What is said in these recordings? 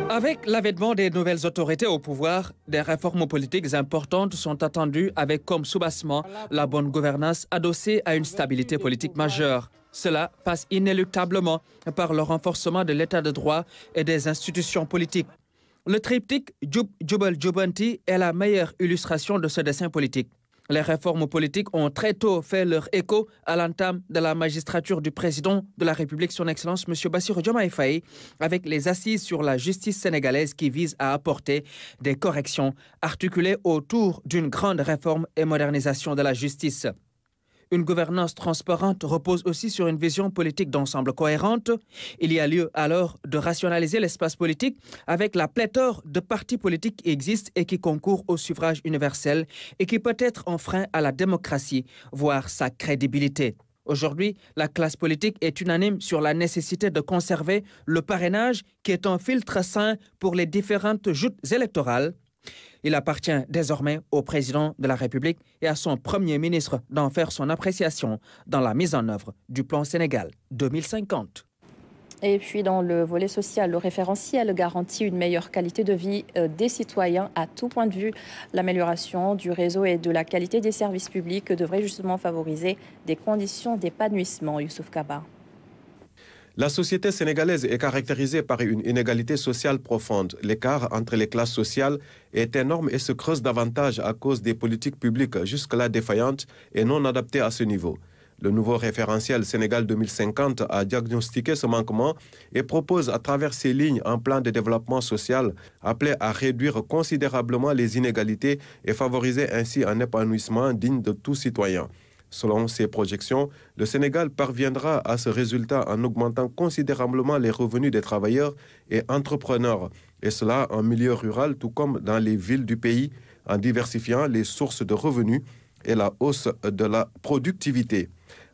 Avec l'avènement des nouvelles autorités au pouvoir, des réformes politiques importantes sont attendues avec comme soubassement la bonne gouvernance adossée à une stabilité politique majeure. Cela passe inéluctablement par le renforcement de l'état de droit et des institutions politiques. Le triptyque Jub Jubal Jubanti est la meilleure illustration de ce dessin politique. Les réformes politiques ont très tôt fait leur écho à l'entame de la magistrature du président de la République, son Excellence M. Bassirou Diomaye Faye, avec les assises sur la justice sénégalaise qui visent à apporter des corrections articulées autour d'une grande réforme et modernisation de la justice. Une gouvernance transparente repose aussi sur une vision politique d'ensemble cohérente. Il y a lieu alors de rationaliser l'espace politique avec la pléthore de partis politiques qui existent et qui concourent au suffrage universel et qui peut être un frein à la démocratie, voire sa crédibilité. Aujourd'hui, la classe politique est unanime sur la nécessité de conserver le parrainage qui est un filtre sain pour les différentes joutes électorales. Il appartient désormais au président de la République et à son premier ministre d'en faire son appréciation dans la mise en œuvre du plan Sénégal 2050. Et puis dans le volet social, le référentiel garantit une meilleure qualité de vie des citoyens à tout point de vue. L'amélioration du réseau et de la qualité des services publics devrait justement favoriser des conditions d'épanouissement. Youssouf Kaba. La société sénégalaise est caractérisée par une inégalité sociale profonde. L'écart entre les classes sociales est énorme et se creuse davantage à cause des politiques publiques jusque-là défaillantes et non adaptées à ce niveau. Le nouveau référentiel Sénégal 2050 a diagnostiqué ce manquement et propose à travers ces lignes un plan de développement social appelé à réduire considérablement les inégalités et favoriser ainsi un épanouissement digne de tout citoyen. Selon ces projections, le Sénégal parviendra à ce résultat en augmentant considérablement les revenus des travailleurs et entrepreneurs, et cela en milieu rural tout comme dans les villes du pays, en diversifiant les sources de revenus et la hausse de la productivité.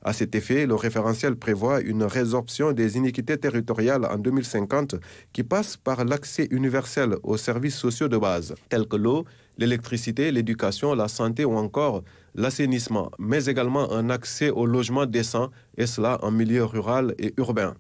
À cet effet, le référentiel prévoit une résorption des iniquités territoriales en 2050 qui passe par l'accès universel aux services sociaux de base, tels que l'eau, l'électricité, l'éducation, la santé ou encore l'assainissement, mais également un accès au logement décent, et cela en milieu rural et urbain.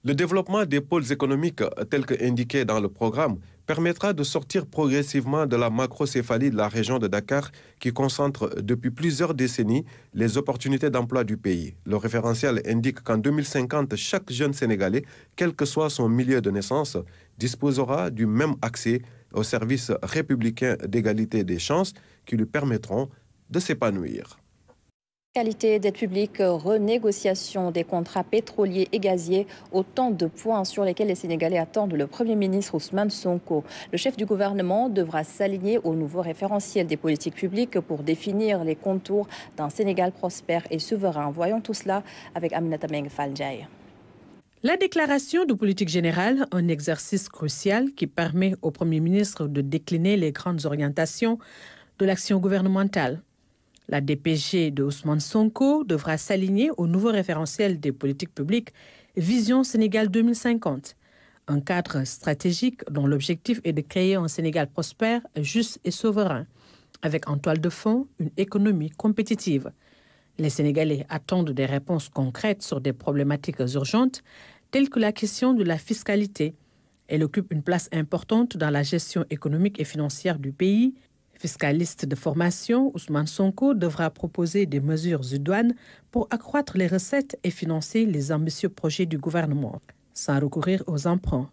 Le développement des pôles économiques, tel qu'indiqué dans le programme, permettra de sortir progressivement de la macrocéphalie de la région de Dakar qui concentre depuis plusieurs décennies les opportunités d'emploi du pays. Le référentiel indique qu'en 2050, chaque jeune Sénégalais, quel que soit son milieu de naissance, disposera du même accès aux services républicains d'égalité des chances qui lui permettront de s'épanouir. Qualité d'aide publique, renégociation des contrats pétroliers et gaziers, autant de points sur lesquels les Sénégalais attendent le Premier ministre Ousmane Sonko. Le chef du gouvernement devra s'aligner au nouveau référentiel des politiques publiques pour définir les contours d'un Sénégal prospère et souverain. Voyons tout cela avec Aminata Meng Faljaï. La déclaration de politique générale, un exercice crucial qui permet au Premier ministre de décliner les grandes orientations de l'action gouvernementale. La DPG de Ousmane Sonko devra s'aligner au nouveau référentiel des politiques publiques Vision Sénégal 2050, un cadre stratégique dont l'objectif est de créer un Sénégal prospère, juste et souverain, avec en toile de fond une économie compétitive. Les Sénégalais attendent des réponses concrètes sur des problématiques urgentes, telles que la question de la fiscalité. Elle occupe une place importante dans la gestion économique et financière du pays. Fiscaliste de formation, Ousmane Sonko devra proposer des mesures idoines pour accroître les recettes et financer les ambitieux projets du gouvernement, sans recourir aux emprunts.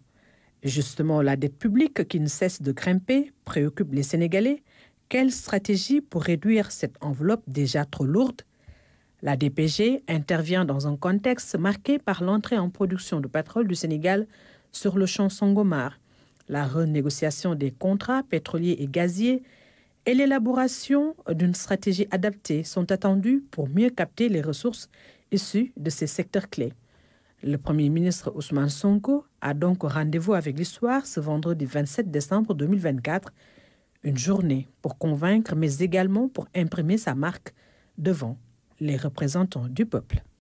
Justement, la dette publique qui ne cesse de grimper préoccupe les Sénégalais. Quelle stratégie pour réduire cette enveloppe déjà trop lourde? La DPG intervient dans un contexte marqué par l'entrée en production de pétrole du Sénégal sur le champ Sangomar, la renégociation des contrats pétroliers et gaziers et l'élaboration d'une stratégie adaptée sont attendues pour mieux capter les ressources issues de ces secteurs clés. Le Premier ministre Ousmane Sonko a donc rendez-vous avec l'histoire ce vendredi 27 décembre 2024, une journée pour convaincre mais également pour imprimer sa marque devant les représentants du peuple.